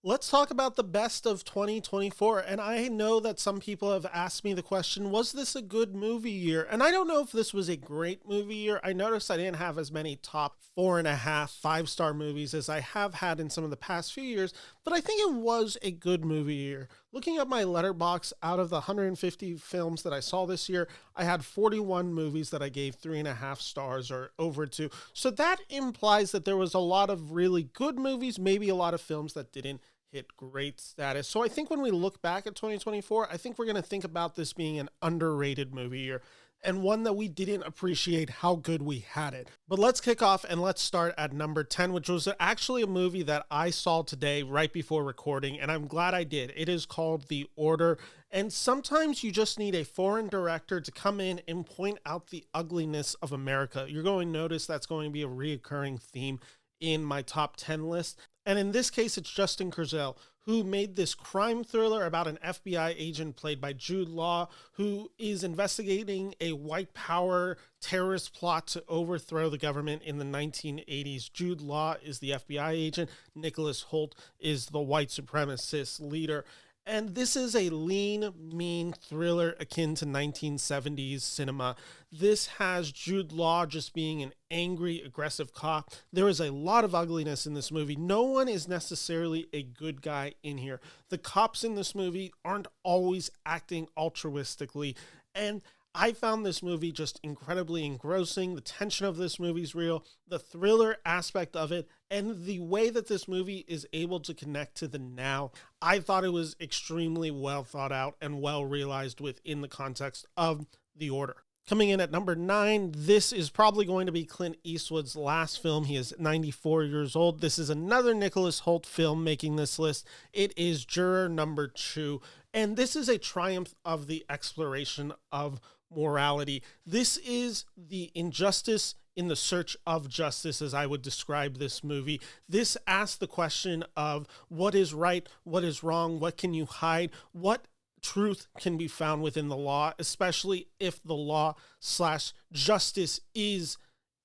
Let's talk about the best of 2024. And I know that some people have asked me the question, was this a good movie year? And I don't know if this was a great movie year. I noticed I didn't have as many top 4.5, 5-star movies as I have had in some of the past few years, but I think it was a good movie year. Looking at my Letterboxd, out of the 150 films that I saw this year, I had 41 movies that I gave 3.5 stars or over to. So that implies that there was a lot of really good movies, maybe a lot of films that didn't hit great status. So I think when we look back at 2024, I think we're going to think about this being an underrated movie year and one that we didn't appreciate how good we had it. But let's kick off and let's start at number 10, which was actually a movie that I saw today right before recording, and I'm glad I did. It is called The Order, and sometimes you just need a foreign director to come in and point out the ugliness of America. You're going to notice that's going to be a reoccurring theme in my top 10 list. And in this case, it's Justin Kurzel, who made this crime thriller about an FBI agent played by Jude Law, who is investigating a white power terrorist plot to overthrow the government in the 1980s. Jude Law is the FBI agent. Nicholas Hoult is the white supremacist leader. And this is a lean, mean thriller akin to 1970s cinema. This has Jude Law just being an angry, aggressive cop. There is a lot of ugliness in this movie. No one is necessarily a good guy in here. The cops in this movie aren't always acting altruistically. And I found this movie just incredibly engrossing. The tension of this movie is real, the thriller aspect of it, and the way that this movie is able to connect to the now. I thought it was extremely well thought out and well realized within the context of The Order. Coming in at number 9, this is probably going to be Clint Eastwood's last film. He is 94 years old. This is another Nicholas Hoult film making this list. It is Juror number 2, and this is a triumph of the exploration of morality. This is the injustice in the search of justice, as I would describe this movie. This asks the question of what is right, what is wrong, what can you hide, what truth can be found within the law, especially if the law / justice is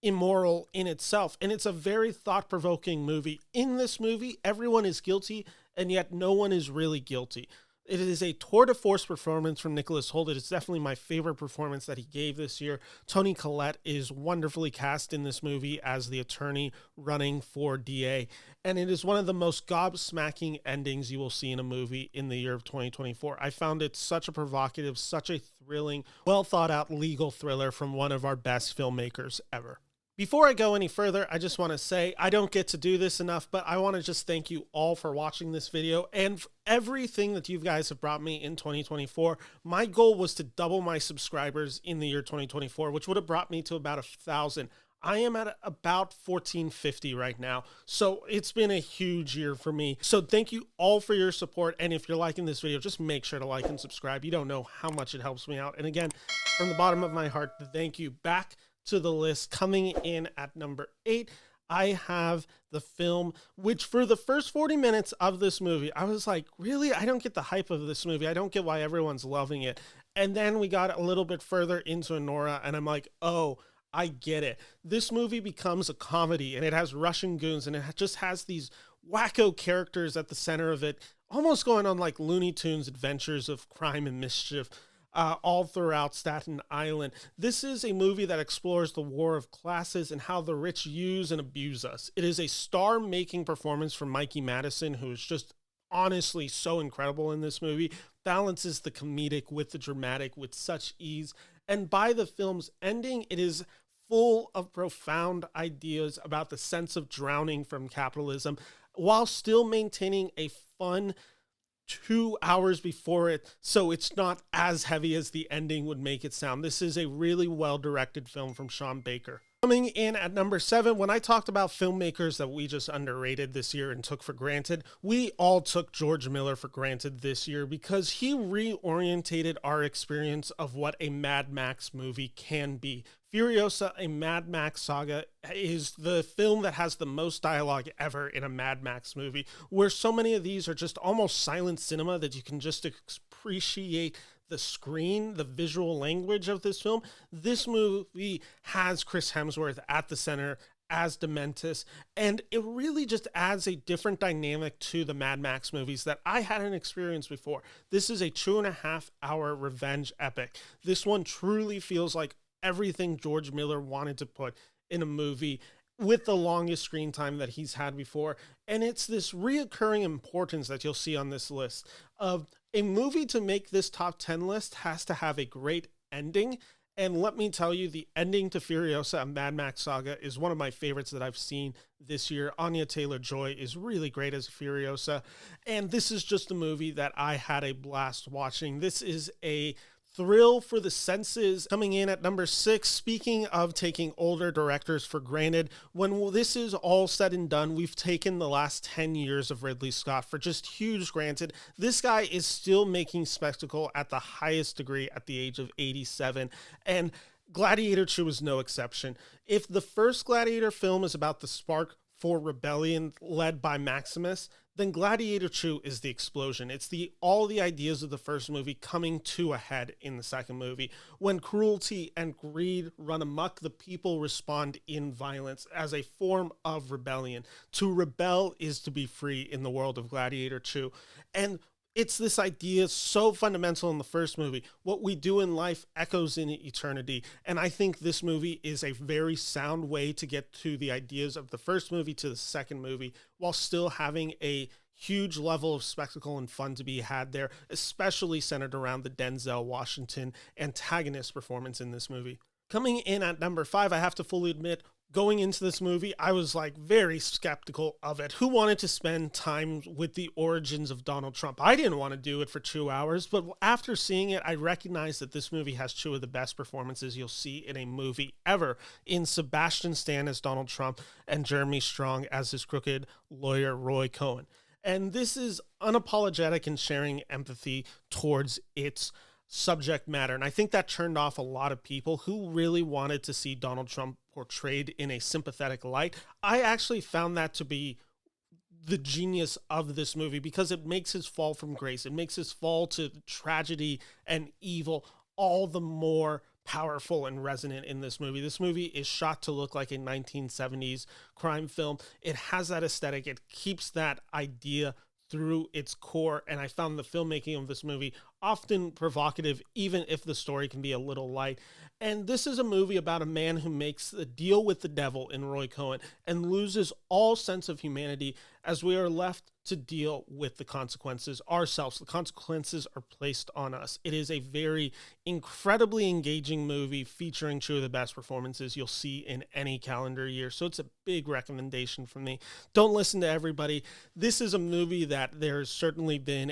immoral in itself. And it's a very thought-provoking movie. In this movie, everyone is guilty, and yet no one is really guilty. It is a tour de force performance from Nicholas Hoult. It is definitely my favorite performance that he gave this year. Toni Collette is wonderfully cast in this movie as the attorney running for DA. And it is one of the most gobsmacking endings you will see in a movie in the year of 2024. I found it such a provocative, such a thrilling, well thought out legal thriller from one of our best filmmakers ever. Before I go any further, I just want to say I don't get to do this enough, but I want to just thank you all for watching this video and for everything that you guys have brought me in 2024. My goal was to double my subscribers in the year 2024, which would have brought me to about 1,000. I am at about 1,450 right now, so it's been a huge year for me. So thank you all for your support, and if you're liking this video, just make sure to like and subscribe. You don't know how much it helps me out. And again, from the bottom of my heart, thank you. Back to the list, coming in at number 8, I have the film, which for the first 40 minutes of this movie, I was like, really? I don't get the hype of this movie. I don't get why everyone's loving it. And then we got a little bit further into Anora, and I'm like, oh, I get it. This movie becomes a comedy, and it has Russian goons, and it just has these wacko characters at the center of it, almost going on like Looney Tunes adventures of crime and mischief. All throughout Staten Island. This is a movie that explores the war of classes and how the rich use and abuse us. It is a star-making performance from Mikey Madison, who is just honestly so incredible in this movie, balances the comedic with the dramatic with such ease. And by the film's ending, it is full of profound ideas about the sense of drowning from capitalism, while still maintaining a fun 2 hours before it, so it's not as heavy as the ending would make it sound. This is a really well-directed film from Sean Baker. Coming in at number 7, when I talked about filmmakers that we just underrated this year and took for granted, we all took George Miller for granted this year because he reorientated our experience of what a Mad Max movie can be. Furiosa, a Mad Max saga, is the film that has the most dialogue ever in a Mad Max movie, where so many of these are just almost silent cinema that you can just appreciate the screen, the visual language of this film. This movie has Chris Hemsworth at the center as Dementis, and it really just adds a different dynamic to the Mad Max movies that I hadn't experienced before. This is a 2.5 hour revenge epic. This one truly feels like everything George Miller wanted to put in a movie, with the longest screen time that he's had before. And it's this reoccurring importance that you'll see on this list of a movie to make this top 10 list has to have a great ending. And let me tell you, the ending to Furiosa, a Mad Max saga, is one of my favorites that I've seen this year. Anya Taylor-Joy is really great as Furiosa. And this is just a movie that I had a blast watching. This is a thrill for the senses. Coming in at number 6, speaking of taking older directors for granted, when this is all said and done, we've taken the last 10 years of Ridley Scott for just huge granted. This guy is still making spectacle at the highest degree at the age of 87, and Gladiator II is no exception. If the first Gladiator film is about the spark for rebellion led by Maximus, then Gladiator II is the explosion. It's all the ideas of the first movie coming to a head in the second movie. When cruelty and greed run amok, the people respond in violence as a form of rebellion. To rebel is to be free in the world of Gladiator II. And it's this idea so fundamental in the first movie. What we do in life echoes in eternity. And I think this movie is a very sound way to get to the ideas of the first movie to the second movie, while still having a huge level of spectacle and fun to be had there, especially centered around the Denzel Washington antagonist performance in this movie. Coming in at number 5, I have to fully admit, going into this movie, I was like very skeptical of it. Who wanted to spend time with the origins of Donald Trump? I didn't want to do it for 2 hours, but after seeing it, I recognized that this movie has 2 of the best performances you'll see in a movie ever, in Sebastian Stan as Donald Trump and Jeremy Strong as his crooked lawyer, Roy Cohn. And this is unapologetic in sharing empathy towards its subject matter. And I think that turned off a lot of people who really wanted to see Donald Trump portrayed in a sympathetic light. I actually found that to be the genius of this movie, because it makes his fall from grace. It makes his fall to tragedy and evil all the more powerful and resonant in this movie. This movie is shot to look like a 1970s crime film. It has that aesthetic. It keeps that idea through its core, and I found the filmmaking of this movie often provocative, even if the story can be a little light. And this is a movie about a man who makes a deal with the devil in Roy Cohn and loses all sense of humanity as we are left to deal with the consequences ourselves. The consequences are placed on us. It is a very incredibly engaging movie featuring 2 of the best performances you'll see in any calendar year. So it's a big recommendation from me. Don't listen to everybody. This is a movie that there's certainly been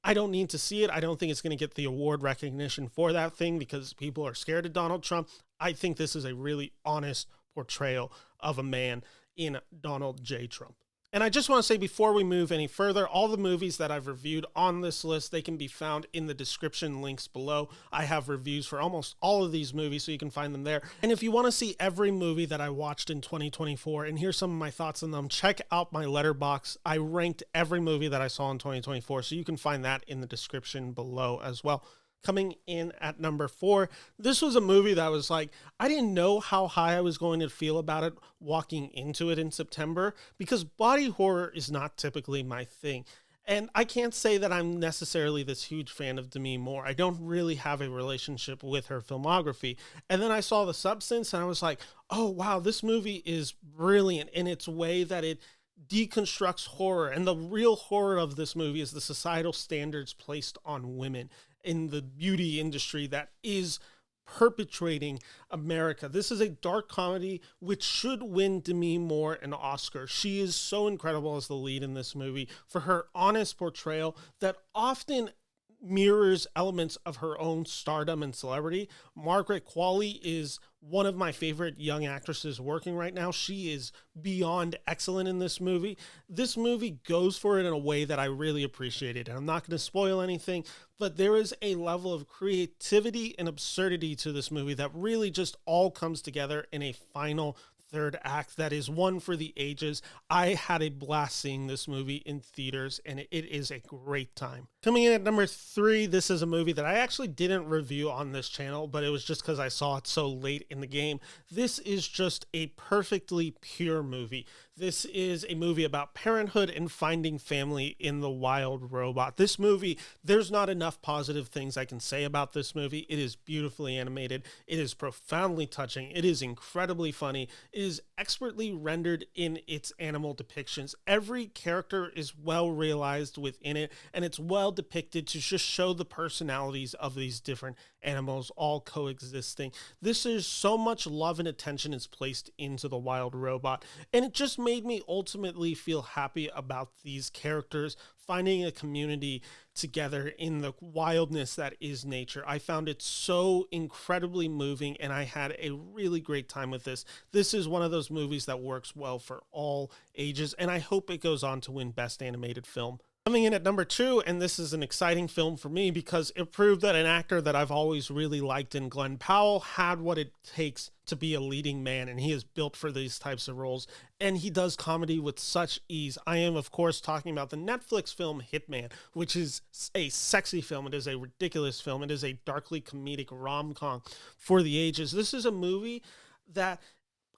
I don't need to see it. I don't think it's going to get the award recognition for that thing because people are scared of Donald Trump. I think this is a really honest portrayal of a man in Donald J. Trump. And I just want to say, before we move any further, all the movies that I've reviewed on this list, they can be found in the description links below. I have reviews for almost all of these movies, so you can find them there. And if you want to see every movie that I watched in 2024 and hear some of my thoughts on them, check out my Letterboxd. I ranked every movie that I saw in 2024, so you can find that in the description below as well. Coming in at number 4, this was a movie that was like, I didn't know how high I was going to feel about it walking into it in September, because body horror is not typically my thing. And I can't say that I'm necessarily this huge fan of Demi Moore. I don't really have a relationship with her filmography. And then I saw The Substance and I was like, oh wow, this movie is brilliant in its way that it deconstructs horror. And the real horror of this movie is the societal standards placed on women in the beauty industry that is perpetrating America. This is a dark comedy which should win Demi Moore an Oscar. She is so incredible as the lead in this movie for her honest portrayal that often mirrors elements of her own stardom and celebrity. Margaret Qualley is one of my favorite young actresses working right now. She is beyond excellent in this movie. This movie goes for it in a way that I really appreciated. And I'm not going to spoil anything, but there is a level of creativity and absurdity to this movie that really just all comes together in a final third act that is one for the ages. I had a blast seeing this movie in theaters, and it is a great time. Coming in at number 3, this is a movie that I actually didn't review on this channel, but it was just because I saw it so late in the game. This is just a perfectly pure movie. This is a movie about parenthood and finding family in the wild robot. This movie, there's not enough positive things I can say about this movie. It is beautifully animated. It is profoundly touching. It is incredibly funny. It is expertly rendered in its animal depictions. Every character is well realized within it, and it's well depicted to just show the personalities of these different animals all coexisting. This is so much love and attention is placed into the wild robot, and it just made me ultimately feel happy about these characters finding a community together in the wildness that is nature. I found it so incredibly moving, and I had a really great time with this. This is one of those movies that works well for all ages, and I hope it goes on to win Best Animated Film. Coming in at number 2, and this is an exciting film for me because it proved that an actor that I've always really liked in Glen Powell had what it takes to be a leading man, and he is built for these types of roles, and he does comedy with such ease. I am, of course, talking about the Netflix film Hitman, which is a sexy film. It is a ridiculous film. It is a darkly comedic rom-com for the ages. This is a movie that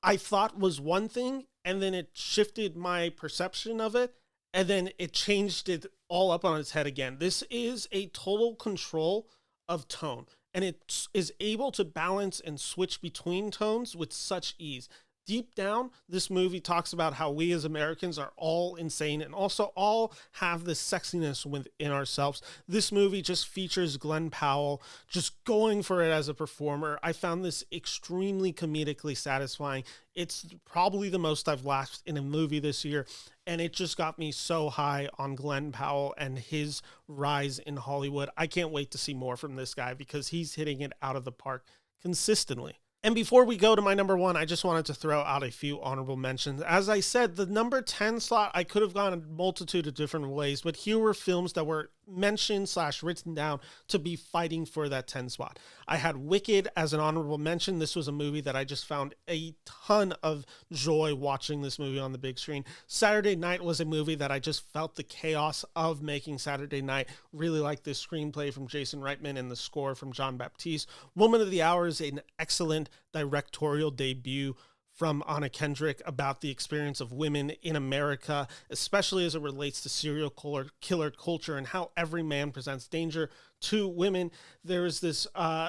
I thought was one thing, and then it shifted my perception of it, and then it changed it all up on its head again. This is a total control of tone, and it is able to balance and switch between tones with such ease. Deep down, this movie talks about how we as Americans are all insane and also all have this sexiness within ourselves. This movie just features Glen Powell just going for it as a performer. I found this extremely comedically satisfying. It's probably the most I've laughed in a movie this year, and it just got me so high on Glen Powell and his rise in Hollywood. I can't wait to see more from this guy because he's hitting it out of the park consistently. And before we go to my number 1, I just wanted to throw out a few honorable mentions. As I said, the number 10 slot, I could have gone a multitude of different ways, but here were films that were mentioned / written down to be fighting for that 10 spot. I had Wicked as an honorable mention. This was a movie that I just found a ton of joy watching this movie on the big screen. Saturday Night was a movie that I just felt the chaos of making Saturday Night. Really liked this screenplay from Jason Reitman and the score from John Baptiste. Woman of the Hour is an excellent directorial debut from Anna Kendrick about the experience of women in America, especially as it relates to serial killer culture and how every man presents danger to women. There is this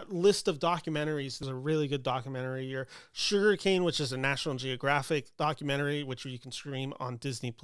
list of documentaries. There's a really good documentary here. Sugarcane, which is a National Geographic documentary, which you can stream on Disney+.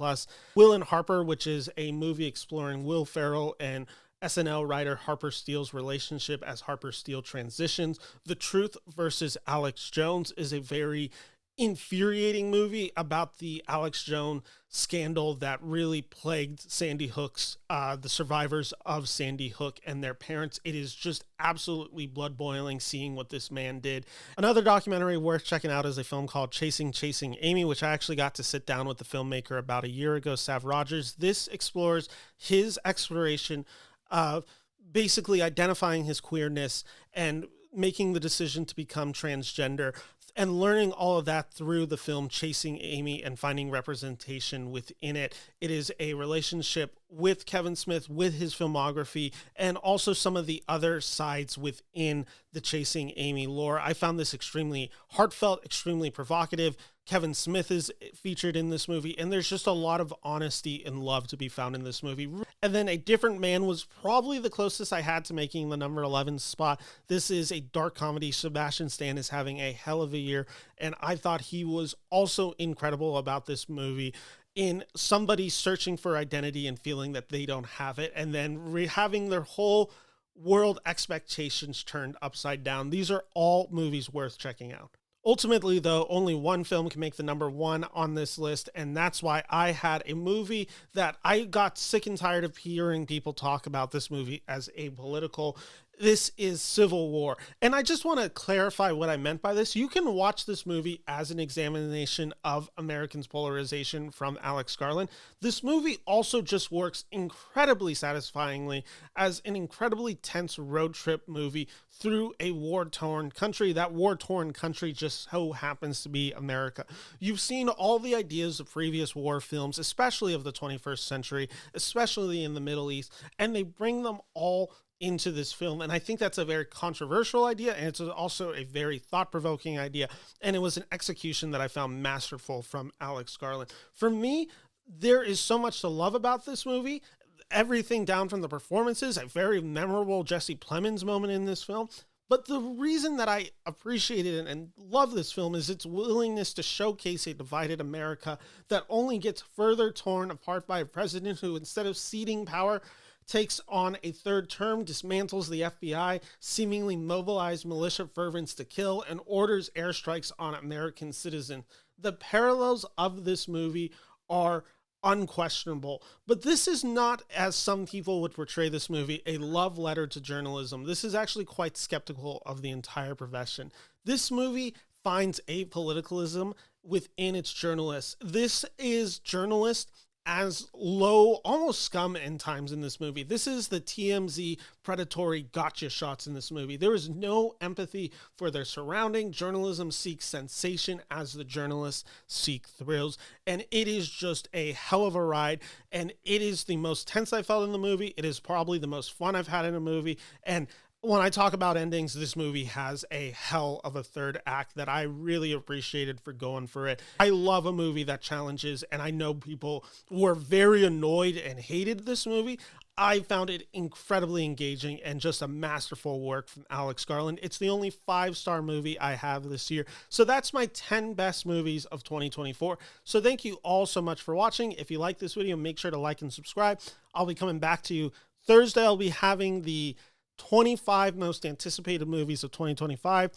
Will and Harper, which is a movie exploring Will Ferrell and SNL writer Harper Steele's relationship as Harper Steele transitions. The Truth versus Alex Jones is a very infuriating movie about the Alex Jones scandal that really plagued Sandy Hook's, the survivors of Sandy Hook and their parents. It is just absolutely blood boiling seeing what this man did. Another documentary worth checking out is a film called Chasing Amy, which I actually got to sit down with the filmmaker about a year ago, Sav Rogers. This explores his exploration of basically identifying his queerness and making the decision to become transgender and learning all of that through the film Chasing Amy and finding representation within it. It is a relationship with Kevin Smith, with his filmography, and also some of the other sides within the Chasing Amy lore. I found this extremely heartfelt, extremely provocative. Kevin Smith is featured in this movie, and there's just a lot of honesty and love to be found in this movie. And then A Different Man was probably the closest I had to making the number 11 spot. This is a dark comedy. Sebastian Stan is having a hell of a year, and I thought he was also incredible about this movie in somebody searching for identity and feeling that they don't have it, and then having their whole world expectations turned upside down. These are all movies worth checking out. Ultimately, though, only one film can make the number 1 on this list, and that's why I had a movie that I got sick and tired of hearing people talk about this movie as apolitical. This is Civil War. And I just want to clarify what I meant by this. You can watch this movie as an examination of Americans' polarization from Alex Garland. This movie also just works incredibly satisfyingly as an incredibly tense road trip movie through a war-torn country. That war-torn country just so happens to be America. You've seen all the ideas of previous war films, especially of the 21st century, especially in the Middle East, and they bring them all into this film. And I think that's a very controversial idea, and it's also a very thought-provoking idea. And it was an execution that I found masterful from Alex Garland. For me, there is so much to love about this movie. Everything down from the performances, a very memorable Jesse Plemons moment in this film. But the reason that I appreciate it and love this film is its willingness to showcase a divided America that only gets further torn apart by a president who, instead of ceding power, takes on a third term, dismantles the FBI, seemingly mobilized militia fervents to kill, and orders airstrikes on American citizens. The parallels of this movie are unquestionable, but this is not, as some people would portray this movie, a love letter to journalism. This is actually quite skeptical of the entire profession. This movie finds apoliticalism within its journalists. This is journalists as low, almost scum in times in this movie. This is the TMZ predatory gotcha shots in this movie. There is no empathy for their surrounding. Journalism seeks sensation as the journalists seek thrills. And it is just a hell of a ride. And it is the most tense I felt in the movie. It is probably the most fun I've had in a movie. And when I talk about endings, this movie has a hell of a third act that I really appreciated for going for it. I love a movie that challenges, and I know people were very annoyed and hated this movie. I found it incredibly engaging and just a masterful work from Alex Garland. It's the only 5-star movie I have this year. So that's my 10 best movies of 2024. So thank you all so much for watching. If you like this video, make sure to like and subscribe. I'll be coming back to you Thursday. I'll be having the 25 most anticipated movies of 2025.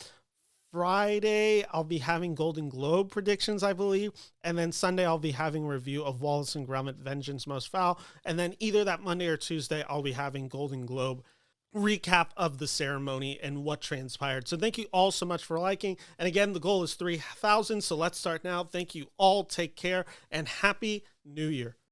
Friday, I'll be having Golden Globe predictions, I believe. And then Sunday, I'll be having a review of Wallace and Gromit, Vengeance Most Foul. And then either that Monday or Tuesday, I'll be having Golden Globe recap of the ceremony and what transpired. So thank you all so much for liking. And again, the goal is 3,000. So let's start now. Thank you all. Take care and Happy New Year.